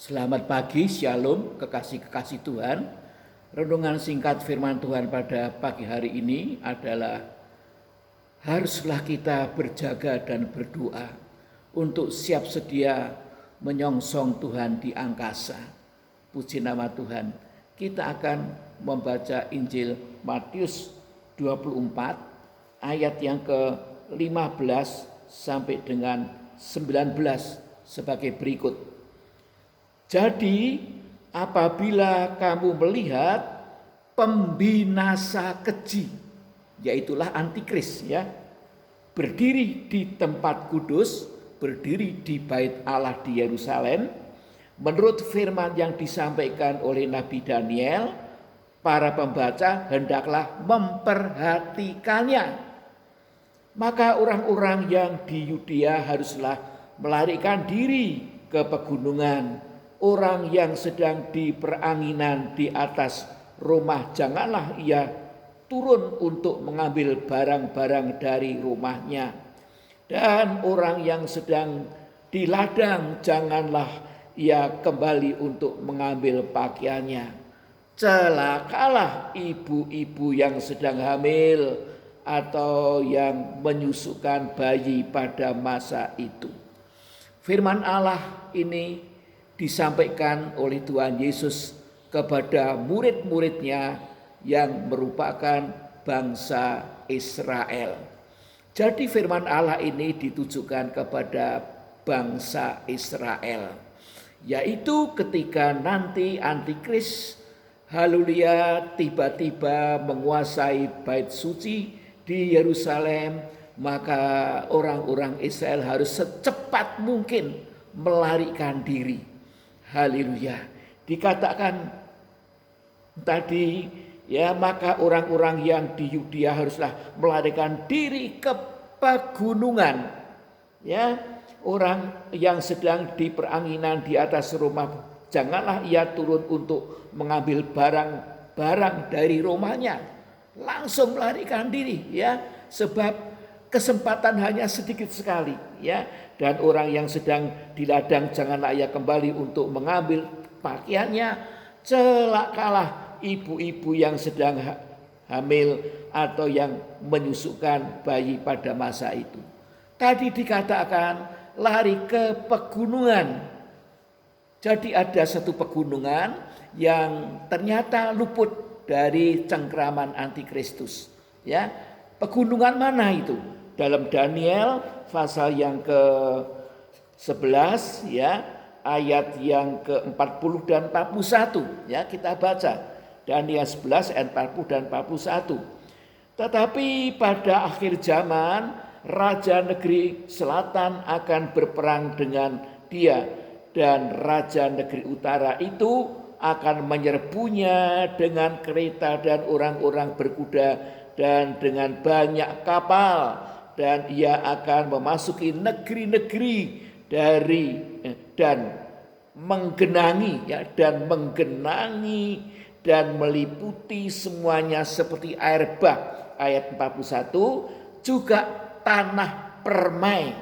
Selamat pagi, shalom, kekasih-kekasih Tuhan. Renungan singkat firman Tuhan pada pagi hari ini adalah haruslah kita berjaga dan berdoa untuk siap sedia menyongsong Tuhan di angkasa. Puji nama Tuhan. Kita akan membaca Injil Matius 24 ayat yang ke-15 sampai dengan 19 sebagai berikut. Jadi apabila kamu melihat pembinasa keji, yaitulah antikris ya, berdiri di tempat kudus, berdiri di bait Allah di Yerusalem, menurut firman yang disampaikan oleh Nabi Daniel, para pembaca hendaklah memperhatikannya. Maka orang-orang yang di Yudea haruslah melarikan diri ke pegunungan. Orang yang sedang di peranginan di atas rumah, janganlah ia turun untuk mengambil barang-barang dari rumahnya. Dan orang yang sedang di ladang, janganlah ia kembali untuk mengambil pakaiannya. Celakalah ibu-ibu yang sedang hamil atau yang menyusukan bayi pada masa itu. Firman Allah ini disampaikan oleh Tuhan Yesus kepada murid-muridnya yang merupakan bangsa Israel. Jadi firman Allah ini ditujukan kepada bangsa Israel, yaitu ketika nanti antikris haleluya tiba-tiba menguasai bait suci di Yerusalem, maka orang-orang Israel harus secepat mungkin melarikan diri. Haleluya. Dikatakan tadi ya, maka orang-orang yang di Yudea haruslah melarikan diri ke pegunungan. Ya, orang yang sedang di peranginan di atas rumah, janganlah ia turun untuk mengambil barang-barang dari rumahnya. Langsung melarikan diri ya, sebab kesempatan hanya sedikit sekali ya. Dan orang yang sedang di ladang, janganlah ia kembali untuk mengambil pakaiannya. Celakalah ibu-ibu yang sedang hamil atau yang menyusukan bayi pada masa itu. Tadi dikatakan lari ke pegunungan. Jadi ada satu pegunungan yang ternyata luput dari cengkraman antikristus. Ya, pegunungan mana itu? Dalam Daniel pasal yang ke-11 ya, ayat yang ke-40 dan 41 ya, kita baca Daniel 11 ayat 40 dan 41. Tetapi pada akhir zaman raja negeri selatan akan berperang dengan dia, dan raja negeri utara itu akan menyerbunya dengan kereta dan orang-orang berkuda dan dengan banyak kapal. Dan ia akan memasuki negeri-negeri dan menggenangi ya, dan meliputi semuanya seperti air bah. Ayat 41, juga tanah permai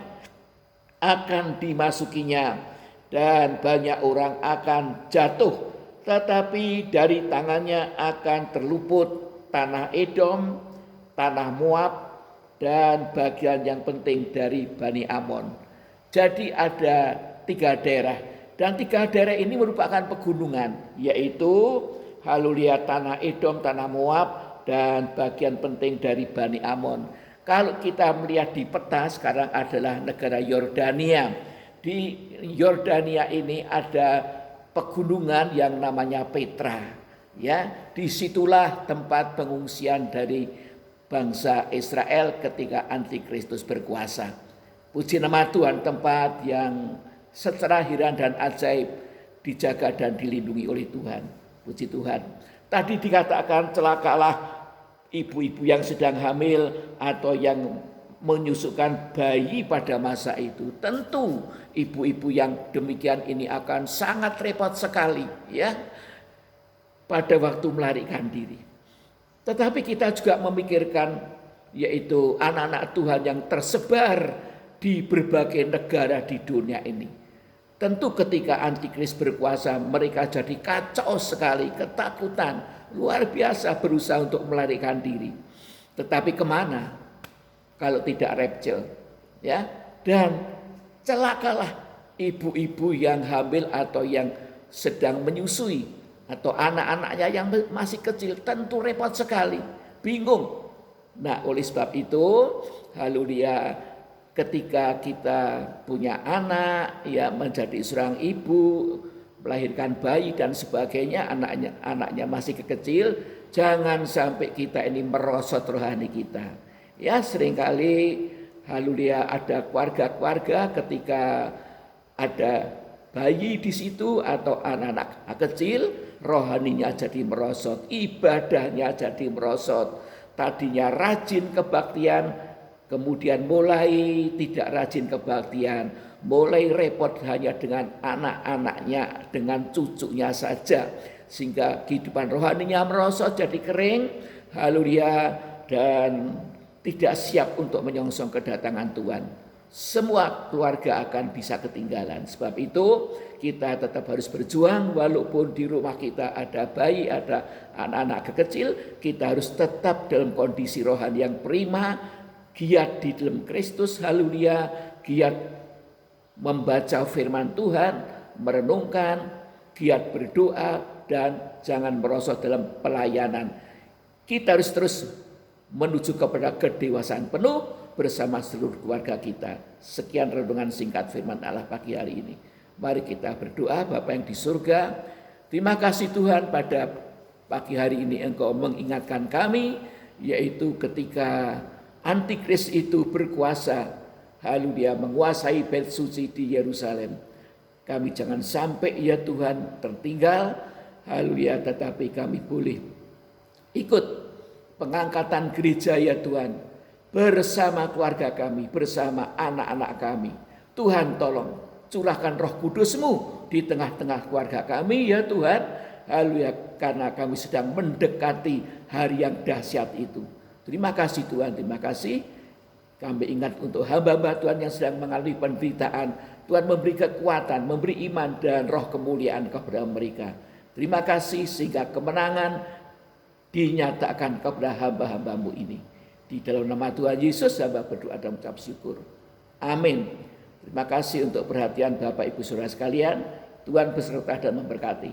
akan dimasukinya dan banyak orang akan jatuh, tetapi dari tangannya akan terluput tanah Edom, tanah Moab, dan bagian yang penting dari Bani Amon. Jadi ada 3 daerah, dan 3 daerah ini merupakan pegunungan, yaitu haleluya tanah Edom, tanah Moab, dan bagian penting dari Bani Amon. Kalau kita melihat di peta sekarang adalah negara Yordania. Di Yordania ini ada pegunungan yang namanya Petra. Ya, disitulah tempat pengungsian dari bangsa Israel ketika antikristus berkuasa. Puji nama Tuhan, tempat yang secara heran dan ajaib dijaga dan dilindungi oleh Tuhan. Puji Tuhan. Tadi dikatakan celakalah ibu-ibu yang sedang hamil atau yang menyusukan bayi pada masa itu. Tentu ibu-ibu yang demikian ini akan sangat repot sekali ya pada waktu melarikan diri. Tetapi kita juga memikirkan yaitu anak-anak Tuhan yang tersebar di berbagai negara di dunia ini. Tentu ketika antikris berkuasa mereka jadi kacau sekali, ketakutan, luar biasa berusaha untuk melarikan diri. Tetapi kemana kalau tidak rapture? Ya, dan celakalah ibu-ibu yang hamil atau yang sedang menyusui atau anak-anaknya yang masih kecil, tentu repot sekali, bingung. Nah, oleh sebab itu, haleluya, ketika kita punya anak, ya menjadi seorang ibu, melahirkan bayi dan sebagainya, anaknya masih kecil, jangan sampai kita ini merosot rohani kita. Ya, seringkali haleluya ada keluarga-keluarga ketika ada bayi di situ atau anak-anak kecil, rohaninya jadi merosot, ibadahnya jadi merosot. Tadinya rajin kebaktian, kemudian mulai tidak rajin kebaktian, mulai repot hanya dengan anak-anaknya, dengan cucunya saja, sehingga kehidupan rohaninya merosot jadi kering, haleluya, dan tidak siap untuk menyongsong kedatangan Tuhan. Semua keluarga akan bisa ketinggalan. Sebab itu kita tetap harus berjuang, walaupun di rumah kita ada bayi, ada anak-anak kecil, kita harus tetap dalam kondisi rohani yang prima, giat di dalam Kristus, haleluya, giat membaca firman Tuhan, merenungkan, giat berdoa, dan jangan merosot dalam pelayanan. Kita harus terus menuju kepada kedewasaan penuh bersama seluruh keluarga kita. Sekian renungan singkat firman Allah pagi hari ini. Mari kita berdoa. Bapa yang di surga, terima kasih Tuhan pada pagi hari ini Engkau mengingatkan kami, yaitu ketika antikris itu berkuasa, haleluya, menguasai bait suci di Yerusalem. Kami jangan sampai ya Tuhan tertinggal, haleluya, tetapi kami boleh ikut pengangkatan gereja ya Tuhan, bersama keluarga kami, bersama anak-anak kami. Tuhan tolong curahkan Roh Kudus-Mu di tengah-tengah keluarga kami ya Tuhan. Haleluya, karena kami sedang mendekati hari yang dahsyat itu. Terima kasih Tuhan, terima kasih. Kami ingat untuk hamba-hamba Tuhan yang sedang mengalami penderitaan. Tuhan memberi kekuatan, memberi iman dan roh kemuliaan kepada mereka. Terima kasih sehingga kemenangan dinyatakan kepada hamba-hamba-Mu ini. Di dalam nama Tuhan Yesus hamba berdoa dan mengucap syukur. Amin. Terima kasih untuk perhatian Bapak Ibu Saudara sekalian. Tuhan beserta dan memberkati.